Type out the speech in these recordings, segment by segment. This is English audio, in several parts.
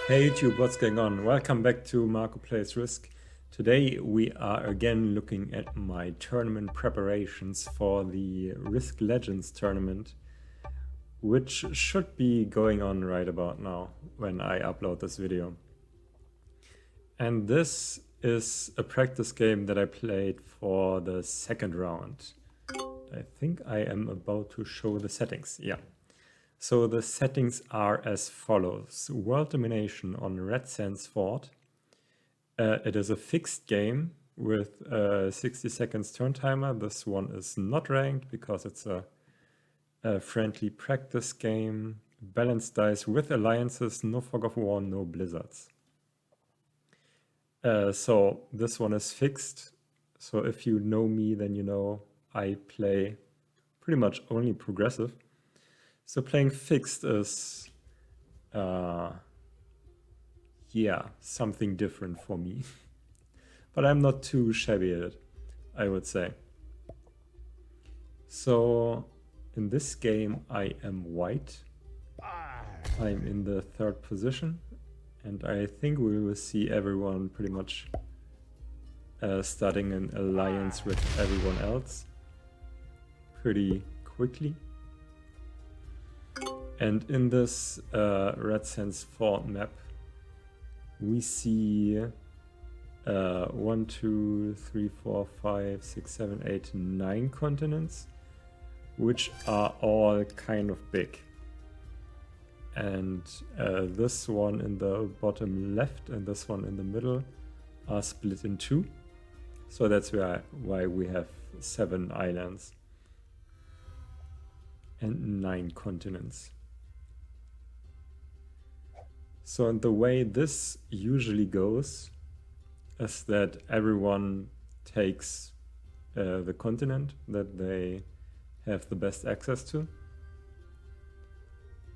Hey YouTube, what's going on? Welcome back to Marco Plays Risk. Today we are again looking at my tournament preparations for the Risk Legends tournament, which should be going on right about now when I upload this video. And this is a practice game that I played for the second round. I think I am about to show the settings, yeah. So the settings are as follows. World domination on Red Sands Fort. It is a fixed game with a 60 seconds turn timer. This one is not ranked because it's a friendly practice game. Balanced dice with alliances, no fog of war, no blizzards. So this one is fixed. So if you know me, then you know I play pretty much only progressive. So playing fixed is, yeah, something different for me. But I'm not too shabby at it, I would say. So in this game, I am white. I'm in the third position. And I think we will see everyone pretty much starting an alliance with everyone else pretty quickly. And in this Red Sands Fort map, we see 1, 2, 3, 4, 5, 6, 7, 8, 9 continents, which are all kind of big. And this one in the bottom left and this one in the middle are split in two. So that's why we have 7 islands and 9 continents. So the way this usually goes is that everyone takes the continent that they have the best access to.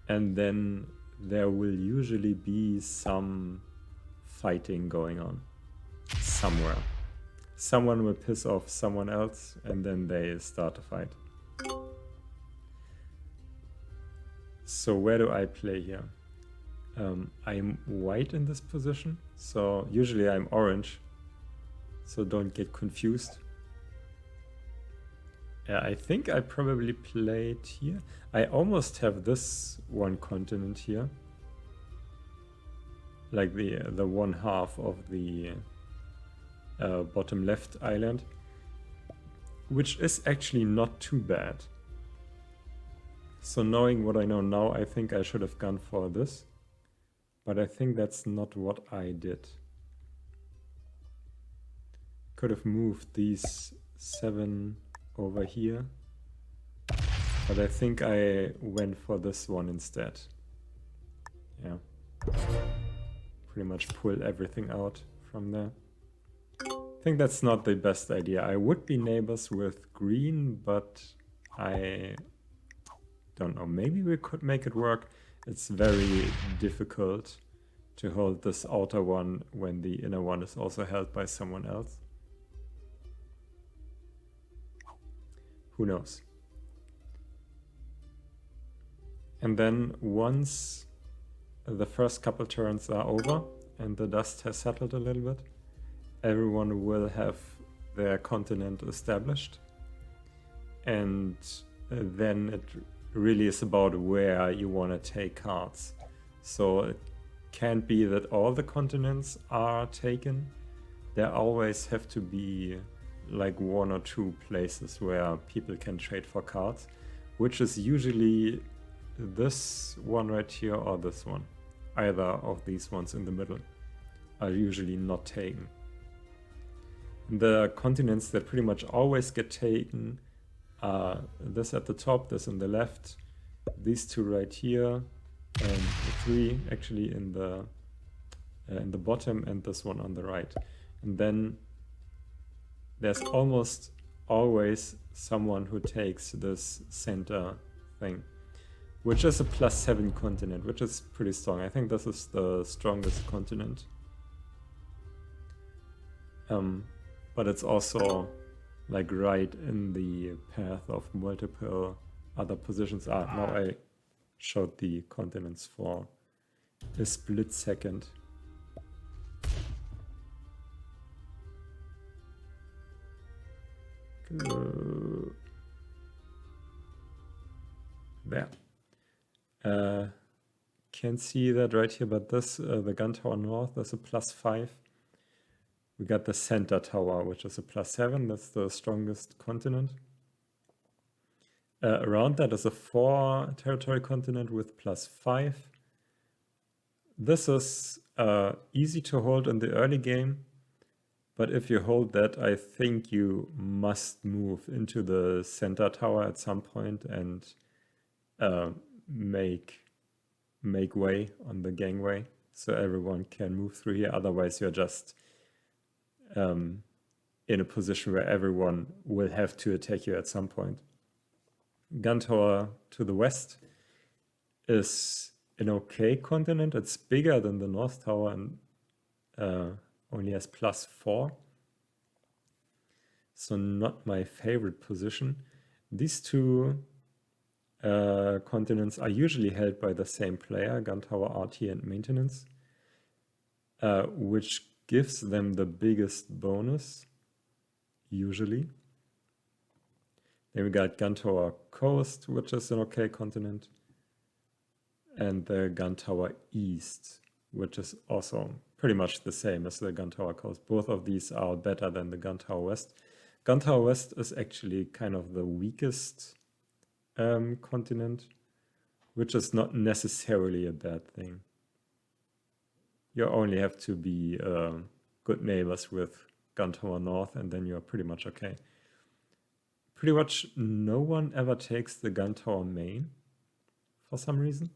And then there will usually be some fighting going on somewhere. Someone will piss off someone else and then they start a fight. So where do I play here? I'm white in this position, so usually I'm orange, so don't get confused. Yeah, I think I probably played here. I almost have this one continent here, like the one half of the bottom left island, which is actually not too bad. So knowing what I know now, I think I should have gone for this. But I think that's not what I did. Could have moved these 7 over here. But I think I went for this one instead. Yeah. Pretty much pull everything out from there. I think that's not the best idea. I would be neighbors with green, but I don't know. Maybe we could make it work. It's very difficult to hold this outer one when the inner one is also held by someone else. Who knows? And then once the first couple turns are over and the dust has settled a little bit, everyone will have their continent established. And then it really is about where you want to take cards. So it can't be that all the continents are taken. There always have to be like 1 or 2 places where people can trade for cards, which is usually this one right here or this one. Either of these ones in the middle are usually not taken. The continents that pretty much always get taken this at the top, this in the left, these 2 right here, and the 3 actually in the bottom, and this one on the right. And then there's almost always someone who takes this center thing, which is a +7 continent, which is pretty strong. I think this is the strongest continent. But it's also like right in the path of multiple other positions. Now I showed the continents for a split second. There. Can't see that right here, but this, the gun tower north, is a +5. We got the center tower, which is a +7. That's the strongest continent. Around that is a 4 territory continent with +5. This is easy to hold in the early game, but if you hold that, I think you must move into the center tower at some point and make way on the gangway so everyone can move through here. Otherwise, you're just in a position where everyone will have to attack you at some point. Gun tower to the west is an okay continent. It's bigger than the North Tower and only has +4. So not my favorite position. These two continents are usually held by the same player, Gun Tower, RT, and Maintenance, which gives them the biggest bonus, usually. Then we got Gun Tower Coast, which is an okay continent, and the Gun Tower East, which is also pretty much the same as the Gun Tower Coast. Both of these are better than the Gun Tower West. Gun Tower West is actually kind of the weakest continent, which is not necessarily a bad thing. You only have to be good neighbors with Gun Tower North, and then you're pretty much okay. Pretty much no one ever takes the Gun Tower Main for some reason.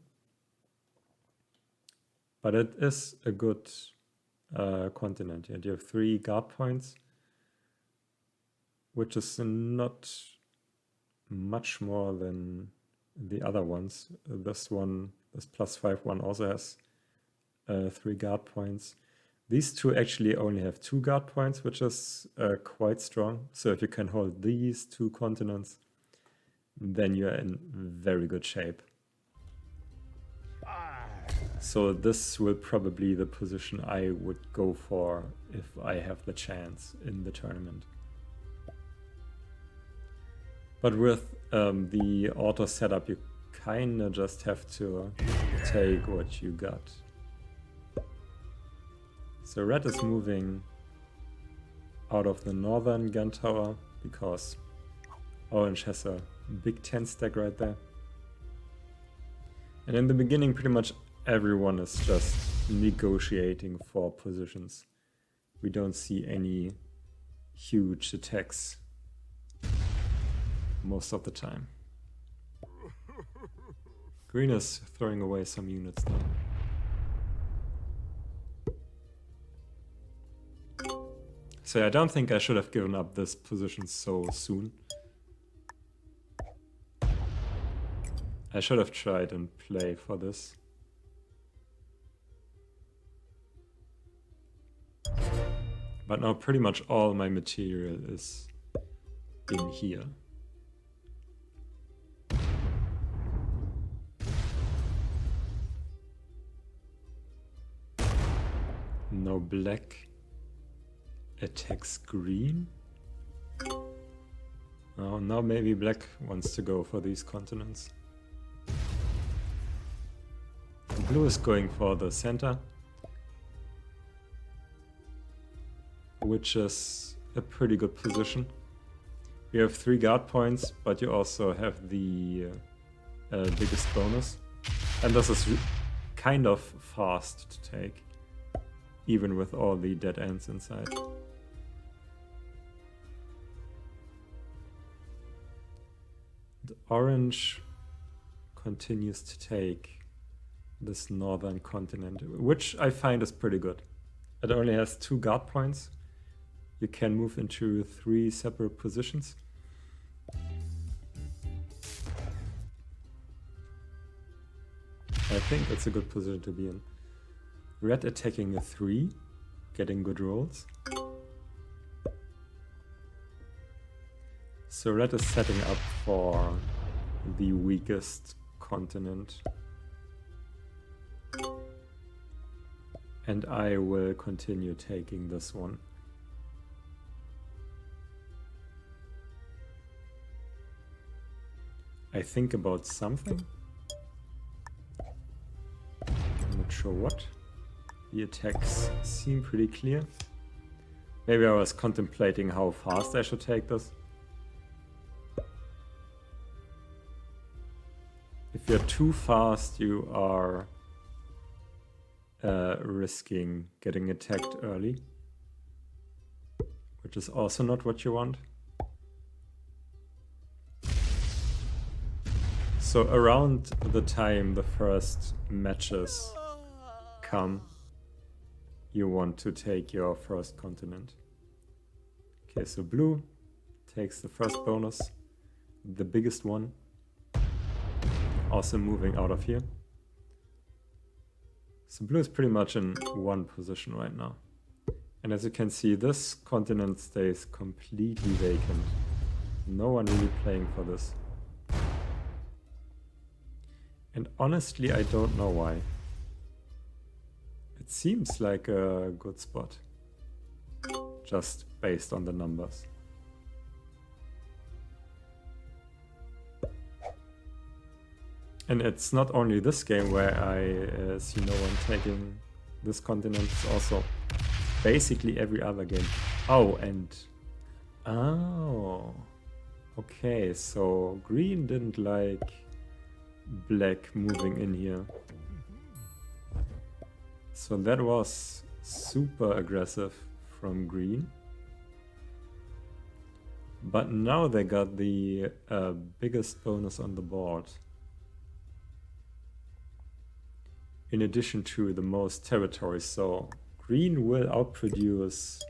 But it is a good continent. And you have 3 guard points, which is not much more than the other ones. This one, this +5 one, also has 3 guard points. These two actually only have 2 guard points, which is quite strong. So if you can hold these 2 continents, then you're in very good shape. So this will probably be the position I would go for if I have the chance in the tournament. But with the auto setup, you kinda just have to take what you got. So red is moving out of the northern gun tower because orange has a big 10 stack right there. And in the beginning, pretty much everyone is just negotiating for positions. We don't see any huge attacks most of the time. Green is throwing away some units now. So I don't think I should have given up this position so soon. I should have tried and play for this. But now pretty much all my material is in here. Now black attacks green. Oh, now maybe black wants to go for these continents. Blue is going for the center, which is a pretty good position. You have 3 guard points, but you also have the biggest bonus. And this is kind of fast to take, even with all the dead ends inside. The orange continues to take this northern continent, which I find is pretty good. It only has 2 guard points. You can move into 3 separate positions. I think it's a good position to be in. Red attacking a 3, getting good rolls. So red is setting up for the weakest continent. And I will continue taking this one. I think about something. I'm not sure what. The attacks seem pretty clear. Maybe I was contemplating how fast I should take this. If you're too fast, you are risking getting attacked early, which is also not what you want. So around the time the first matches come, you want to take your first continent. Okay, so blue takes the first bonus, the biggest one. Also moving out of here. So blue is pretty much in one position right now. And as you can see, this continent stays completely vacant. No one really playing for this. And honestly, I don't know why. It seems like a good spot, just based on the numbers. And it's not only this game where I see no one taking this continent, it's also basically every other game. Oh, and... Oh. Okay, so green didn't like black moving in here. So that was super aggressive from green. But now they got the biggest bonus on the board. In addition to the most territory, so green will outproduce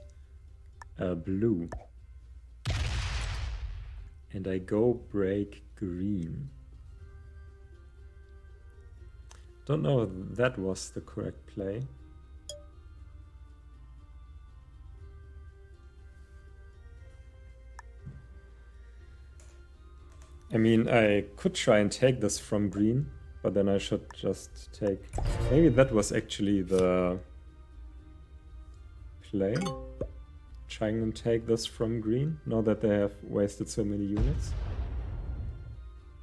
blue. And I go break green. Don't know if that was the correct play. I mean, I could try and take this from green, but then I should just take... Maybe that was actually the play. Trying and take this from green, now that they have wasted so many units.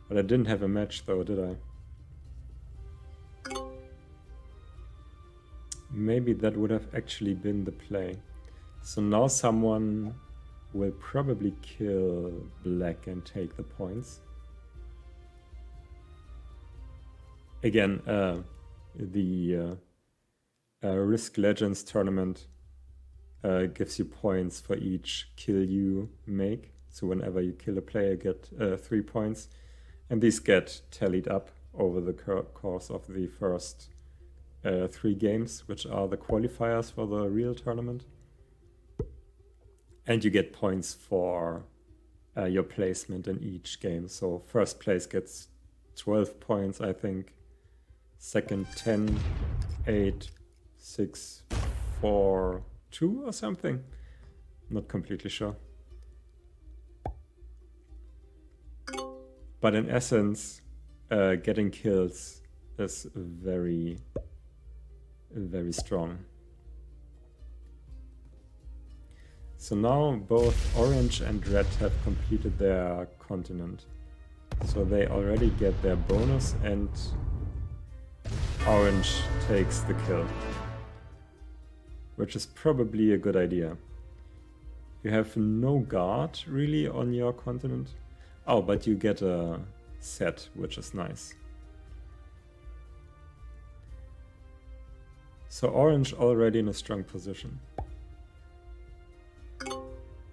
But I didn't have a match though, did I? Maybe that would have actually been the play. So now someone will probably kill black and take the points. Again, the Risk Legends tournament gives you points for each kill you make. So whenever you kill a player, you get 3 points. And these get tallied up over the course of the first 3 games, which are the qualifiers for the real tournament. And you get points for your placement in each game. So first place gets 12 points, I think. Second 10, 8, 6, 4, 2 or something. Not completely sure. But in essence, getting kills is very strong. So now both orange and red have completed their continent. So they already get their bonus and orange takes the kill. Which is probably a good idea. You have no guard really on your continent. Oh, but you get a set, which is nice. So orange already in a strong position.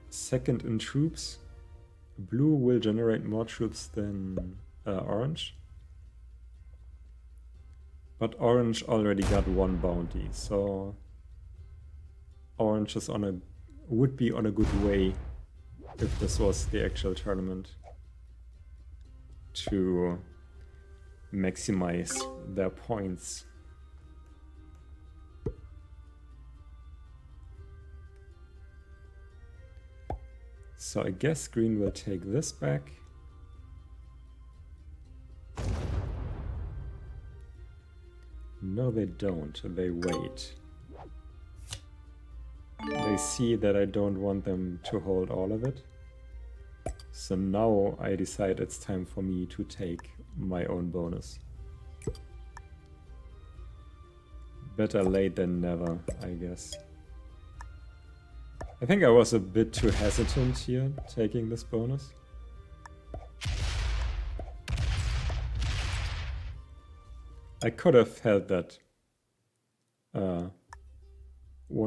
Second in troops. Blue will generate more troops than orange. But orange already got 1 bounty, so orange is would be on a good way if this was the actual tournament to maximize their points. So I guess green will take this back. No, they don't. They wait. They see that I don't want them to hold all of it. So now I decide it's time for me to take my own bonus. Better late than never, I guess. I think I was a bit too hesitant here, taking this bonus. I could have held that 1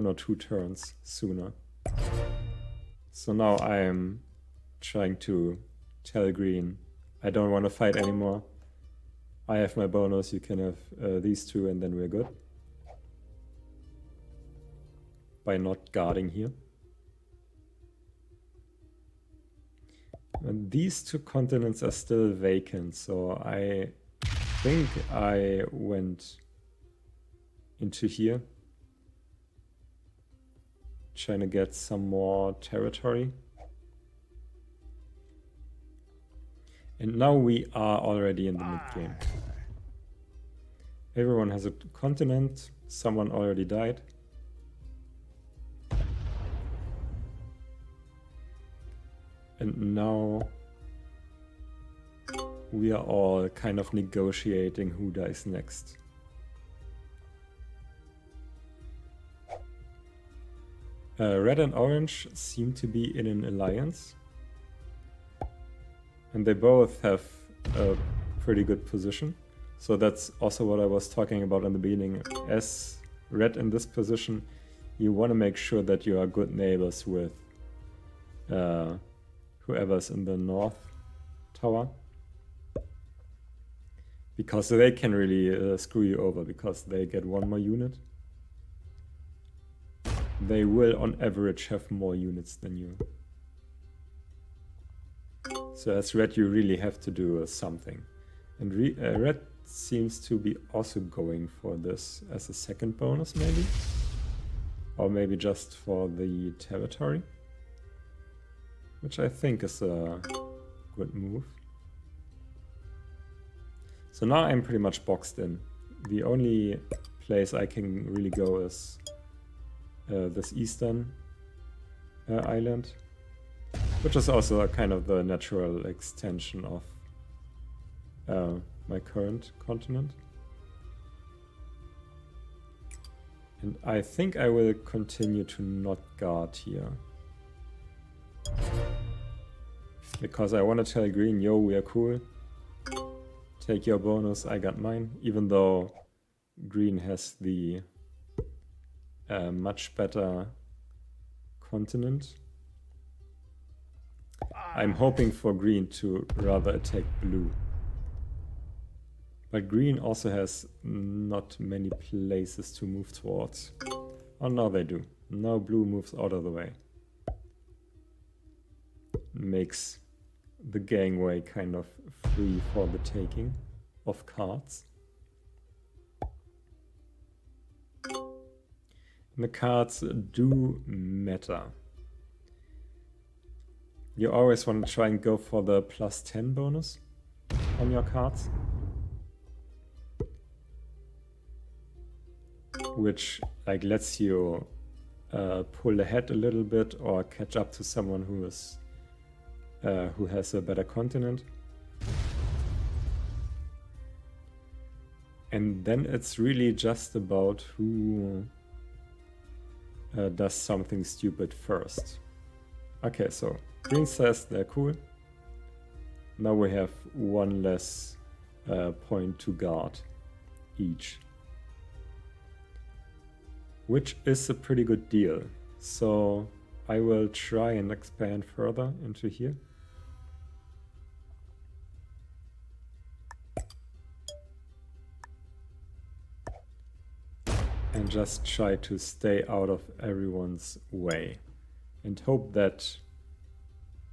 or 2 turns sooner. So now I am trying to tell green, I don't want to fight anymore. I have my bonus, you can have these 2 and then we're good. By not guarding here. And these 2 continents are still vacant, so I think I went into here, trying to get some more territory. And now we are already in the mid-game. Everyone has a continent, someone already died. And now we are all kind of negotiating who dies next. Red and orange seem to be in an alliance. And they both have a pretty good position. So that's also what I was talking about in the beginning. As red in this position, you want to make sure that you are good neighbors with whoever's in the north tower. Because they can really screw you over, because they get 1 more unit. They will on average have more units than you. So as red you really have to do something. And red seems to be also going for this as a second bonus maybe. Or maybe just for the territory. Which I think is a good move. So now I'm pretty much boxed in. The only place I can really go is this eastern island, which is also a kind of the natural extension of my current continent. And I think I will continue to not guard here. Because I want to tell green, yo, we are cool. Take your bonus, I got mine. Even though green has the much better continent. I'm hoping for green to rather attack blue. But green also has not many places to move towards. Oh, now they do. Now blue moves out of the way. Makes the gangway kind of free for the taking of cards. And the cards do matter. You always want to try and go for the +10 bonus on your cards. Which like lets you pull ahead a little bit or catch up to someone who is who has a better continent. And then it's really just about who does something stupid first. Okay, so green says they're cool. Now we have 1 less point to guard each. Which is a pretty good deal. So I will try and expand further into here. And just try to stay out of everyone's way. And hope that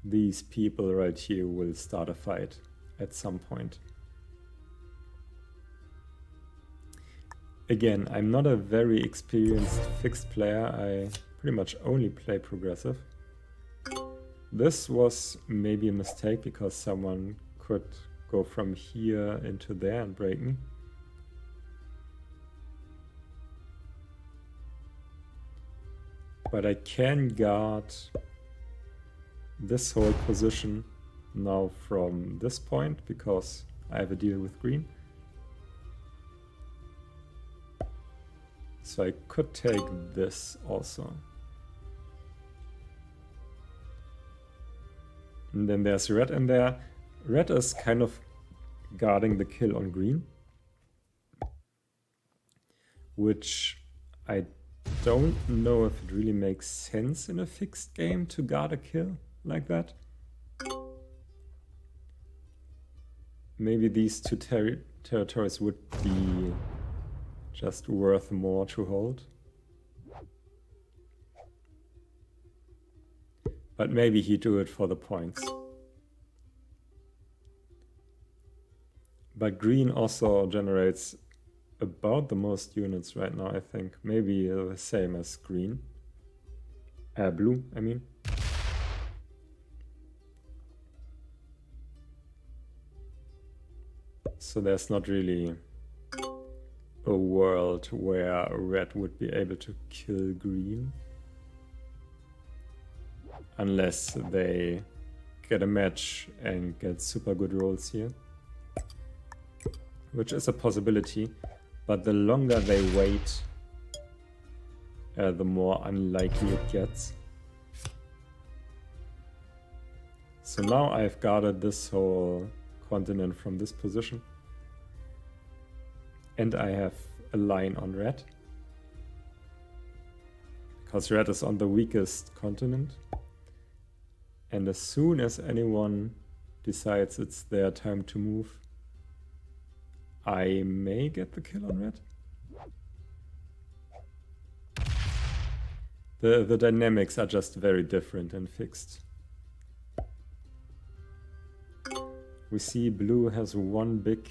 these people right here will start a fight at some point. Again, I'm not a very experienced fixed player. I pretty much only play progressive. This was maybe a mistake because someone could go from here into there and break me. But I can guard this whole position now from this point because I have a deal with green. So I could take this also. And then there's red in there. Red is kind of guarding the kill on green, which I don't know if it really makes sense in a fixed game to guard a kill like that. Maybe these two territories would be just worth more to hold. But maybe he do it for the points. But green also generates about the most units right now, I think. Maybe the same as green. Blue, I mean. So there's not really a world where red would be able to kill green. Unless they get a match and get super good rolls here. Which is a possibility. But the longer they wait, the more unlikely it gets. So now I've guarded this whole continent from this position. And I have a line on red. Because red is on the weakest continent. And as soon as anyone decides it's their time to move, I may get the kill on red. The dynamics are just very different and fixed. We see blue has one big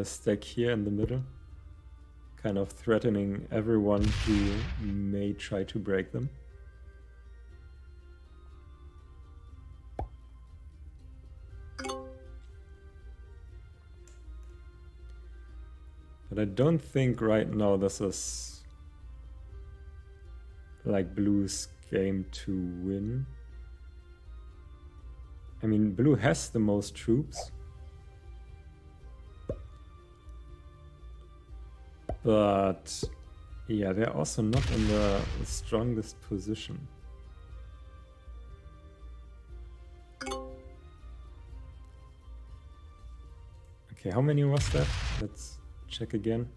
stack here in the middle, kind of threatening everyone who may try to break them. But I don't think right now this is like blue's game to win. I mean, blue has the most troops. But yeah, they're also not in the strongest position. Okay, how many was that? Let's check again.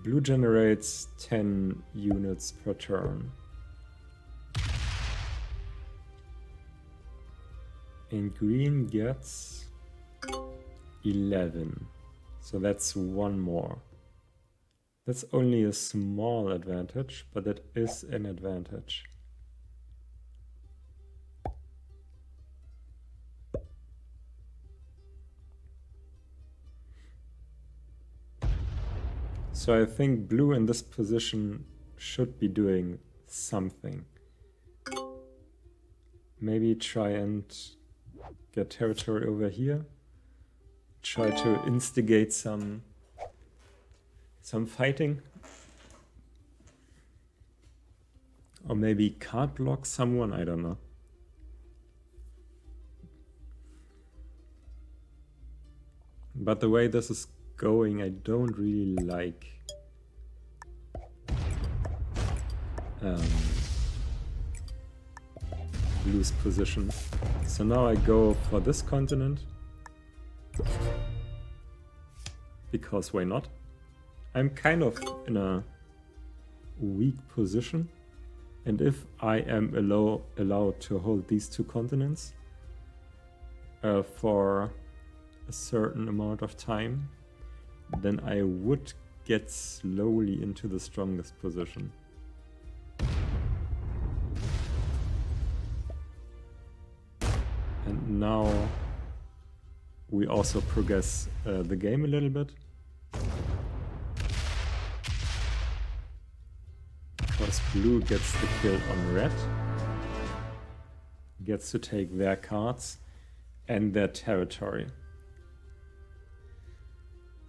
Blue generates 10 units per turn. And green gets 11. So that's one more. That's only a small advantage, but it is an advantage. So I think blue in this position should be doing something. Maybe try and get territory over here. Try to instigate some fighting. Or maybe card block someone, I don't know. But the way this is going, I don't really like blue's position. So now I go for this continent. Because why not? I'm kind of in a weak position. And if I am allowed to hold these two continents for a certain amount of time, then I would get slowly into the strongest position. And now we also progress the game a little bit. Because blue gets the kill on red. Gets to take their cards and their territory.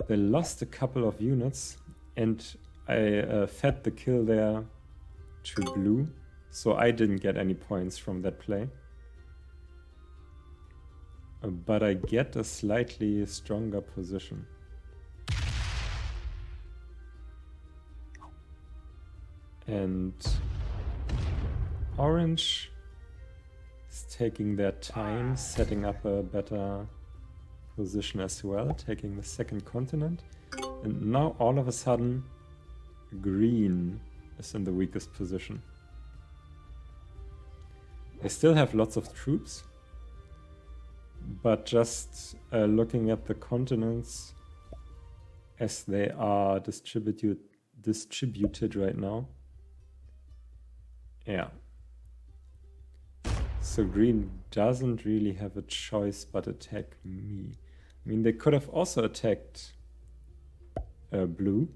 They lost a couple of units, and I fed the kill there to blue, so I didn't get any points from that play. But I get a slightly stronger position. And orange is taking their time, setting up a better position as well, taking the second continent. And now all of a sudden, green is in the weakest position. They still have lots of troops, but just looking at the continents as they are distributed right now. Yeah. So green doesn't really have a choice but attack me. I mean, they could have also attacked blue.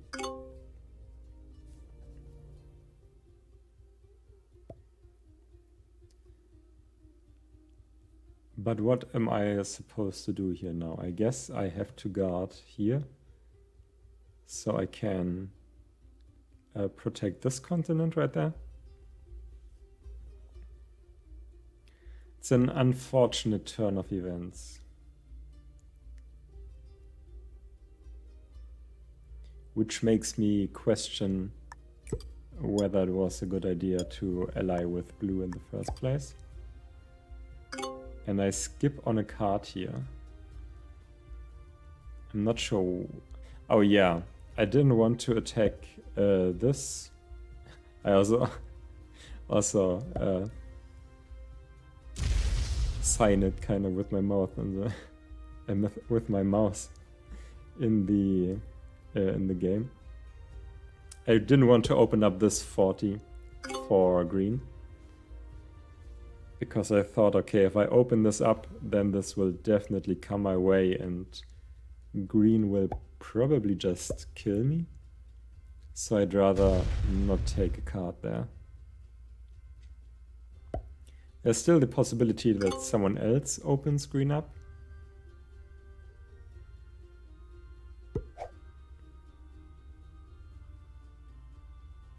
But what am I supposed to do here now? I guess I have to guard here, so I can protect this continent right there. It's an unfortunate turn of events, which makes me question whether it was a good idea to ally with blue in the first place. And I skip on a card here. I'm not sure. Oh yeah, I didn't want to attack this. I also sign it kind of with my mouth and with my mouse in the game. I didn't want to open up this 40 for green, because I thought, okay, if I open this up, then this will definitely come my way and green will probably just kill me. So I'd rather not take a card there. There's still the possibility that someone else opens green up.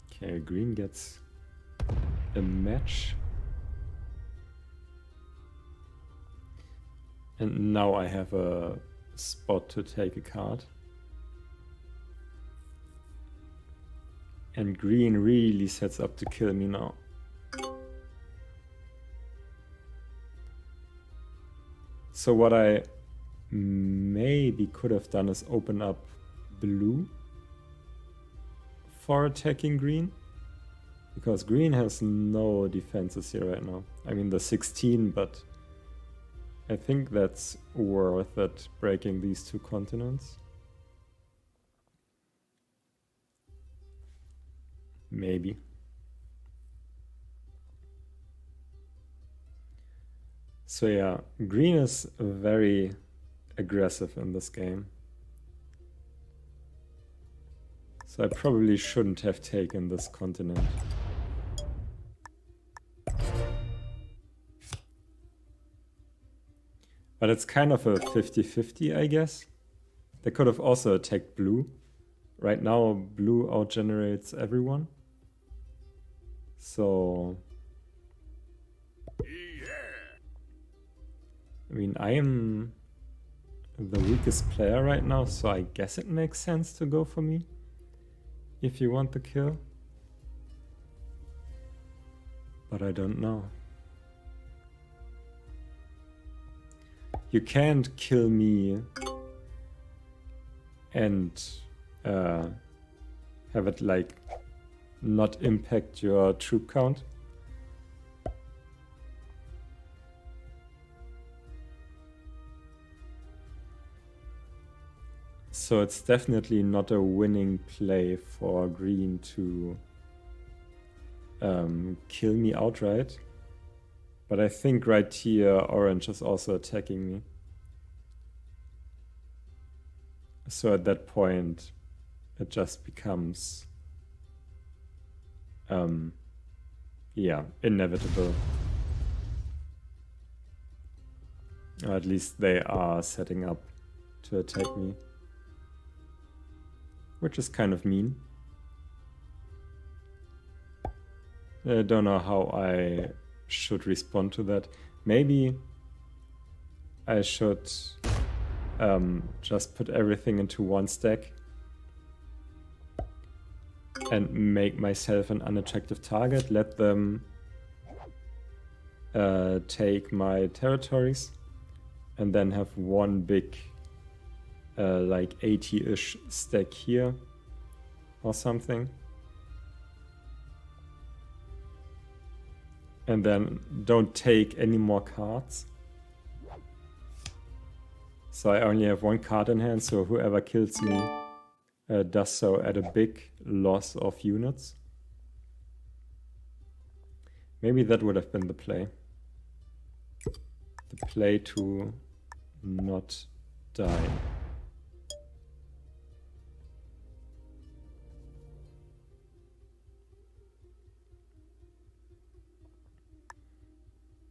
Okay, green gets a match. And now I have a spot to take a card. And green really sets up to kill me now. So what I maybe could have done is open up blue for attacking green, because green has no defenses here right now. I mean, the 16, but I think that's worth it, breaking these two continents. Maybe. So yeah, green is very aggressive in this game. So I probably shouldn't have taken this continent. But it's kind of a 50-50, I guess. They could have also attacked blue. Right now, blue outgenerates everyone. So I mean, I am the weakest player right now, so I guess it makes sense to go for me if you want the kill. But I don't know. You can't kill me and have it like not impact your troop count. So it's definitely not a winning play for green to kill me outright. But I think right here orange is also attacking me. So at that point it just becomes yeah, inevitable. Or at least they are setting up to attack me, which is kind of mean. I don't know how I should respond to that. Maybe I should just put everything into one stack and make myself an unattractive target, let them take my territories, and then have one big like 80-ish stack here or something. And then don't take any more cards. So I only have one card in hand, so whoever kills me does so at a big loss of units. Maybe that would have been the play. The play to not die.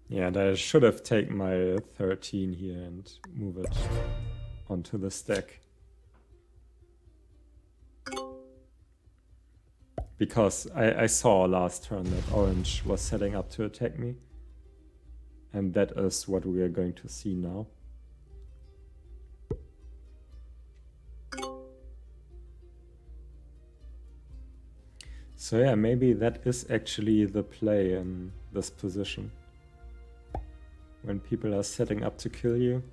Yeah, and I should have taken my 13 here and move it onto the stack. Because I saw last turn that orange was setting up to attack me. And that is what we are going to see now. So yeah, maybe that is actually the play in this position. When people are setting up to kill you,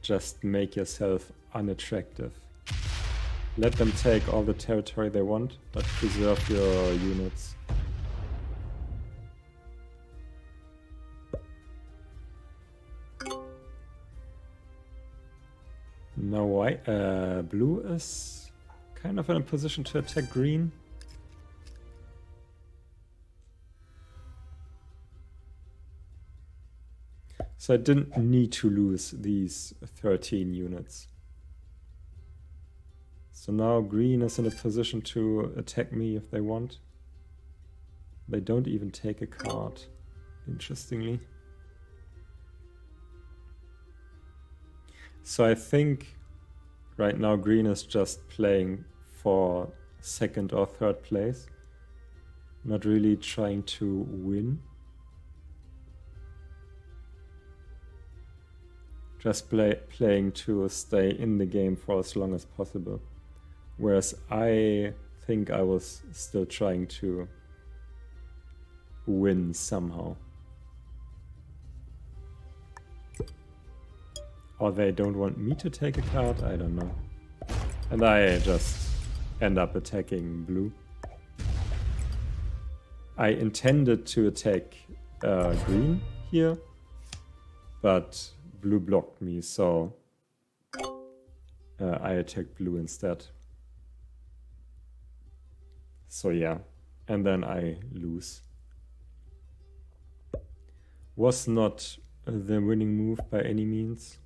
just make yourself unattractive. Let them take all the territory they want, but preserve your units. Now white, blue is kind of in a position to attack green. So I didn't need to lose these 13 units. So now green is in a position to attack me if they want. They don't even take a card, interestingly. So I think right now green is just playing for second or third place. Not really trying to win. Just playing to stay in the game for as long as possible. Whereas I think I was still trying to win somehow. Or they don't want me to take a card, I don't know. And I just end up attacking blue. I intended to attack green here, but blue blocked me, so I attacked blue instead. So yeah, and then I lose. Was not the winning move by any means.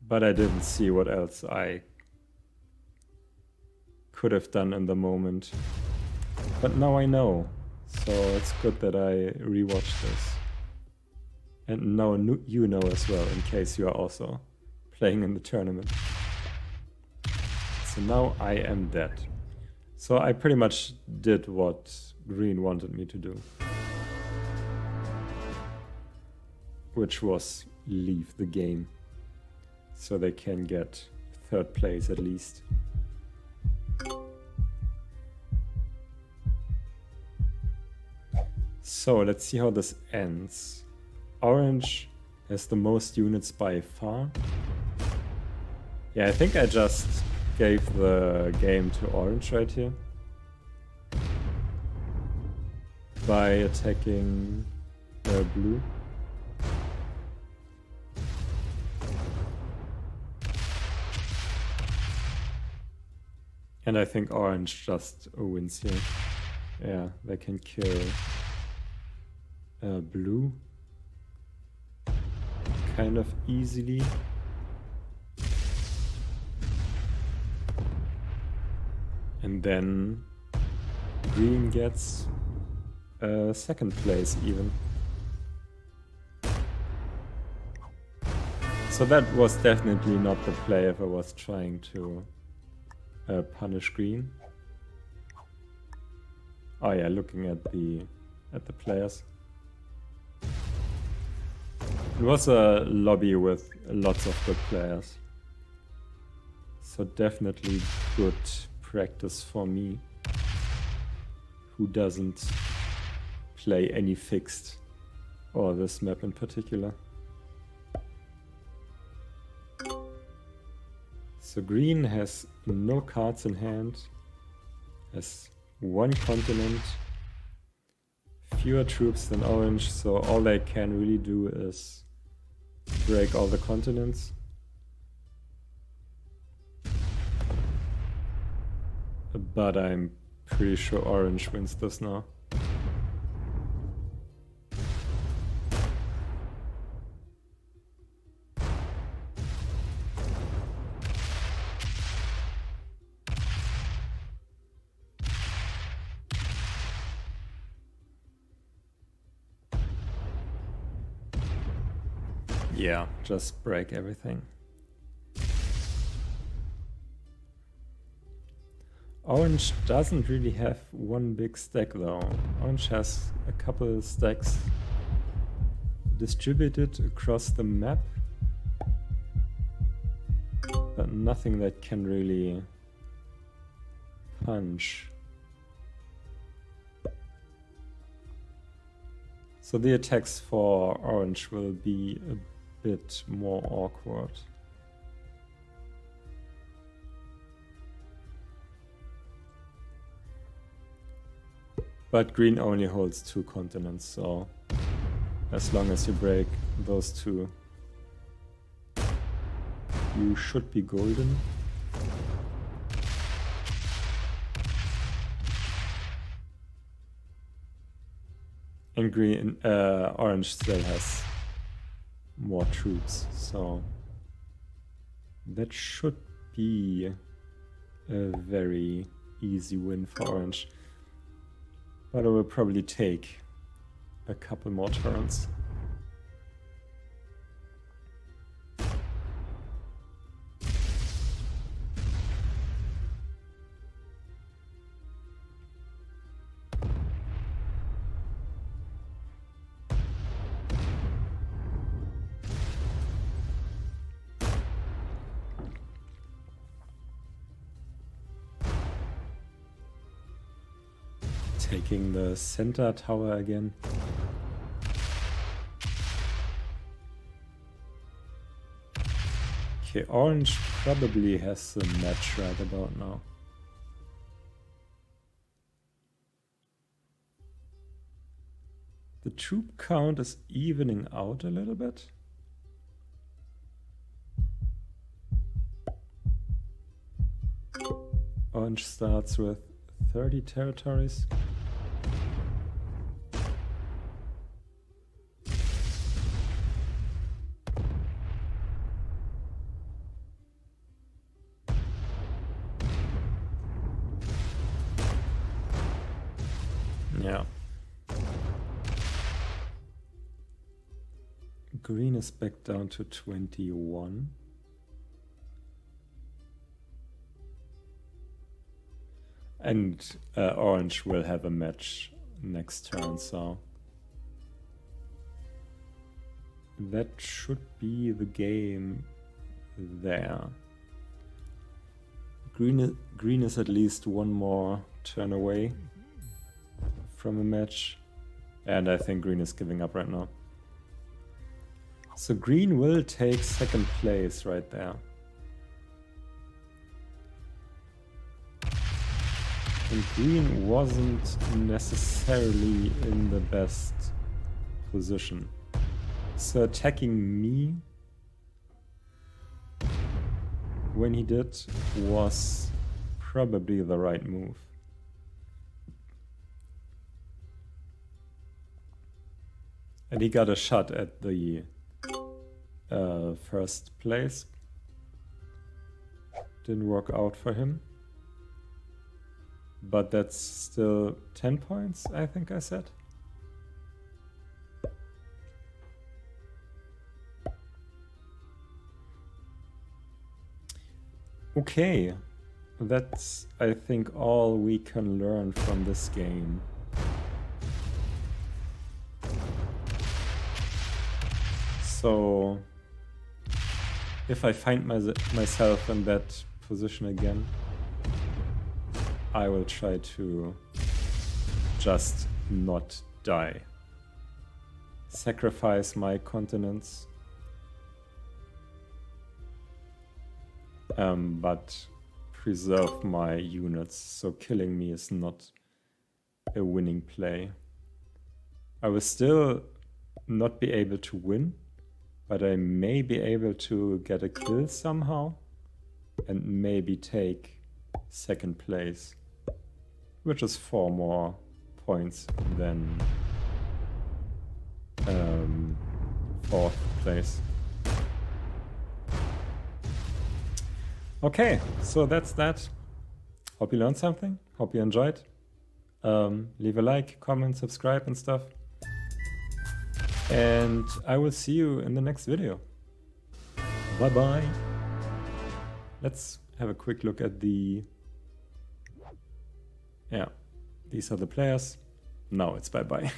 But I didn't see what else I could have done in the moment. But now I know, so it's good that I rewatched this. And now you know as well, in case you are also playing in the tournament. So now I am dead. So I pretty much did what green wanted me to do. Which was leave the game. So they can get third place at least. So let's see how this ends. Orange has the most units by far. Yeah, I think I just gave the game to orange right here. By attacking blue. And I think orange just wins here. Yeah, they can kill blue kind of easily. And then green gets second place even. So that was definitely not the play if I was trying to punish green. Oh yeah, looking at the players. It was a lobby with lots of good players. So definitely good practice for me, who doesn't play any fixed, or this map in particular. So green has no cards in hand, has one continent, fewer troops than orange, so all they can really do is break all the continents. But I'm pretty sure orange wins this now. Yeah, just break everything. Orange doesn't really have one big stack though. Orange has a couple stacks distributed across the map, but nothing that can really punch. So the attacks for orange will be a bit more awkward. But green only holds 2 continents, so as long as you break those 2, you should be golden. And green, orange still has more troops, so that should be a very easy win for orange. But it will probably take a couple more turns. Taking the center tower again. Okay, orange probably has a match right about now. The troop count is evening out a little bit. Orange starts with 30 territories. Yeah. Green is back down to 21. And orange will have a match next turn, so that should be the game there. Green is at least one more turn away from a match, and I think green is giving up right now. So green will take second place right there. And green wasn't necessarily in the best position. So attacking me when he did was probably the right move. And he got a shot at the first place. Didn't work out for him. But that's still 10 points, I think I said. Okay, that's, I think, all we can learn from this game. So, if I find myself in that position again, I will try to just not die. Sacrifice my continents. But preserve my units, so killing me is not a winning play. I will still not be able to win, but I may be able to get a kill somehow and maybe take second place, which is 4 more points than fourth place. Okay, so that's that. Hope you learned something. Hope you enjoyed. Leave a like, comment, subscribe and stuff. And I will see you in the next video. Bye bye. Let's have a quick look at the... Yeah, these are the players. Now it's bye bye.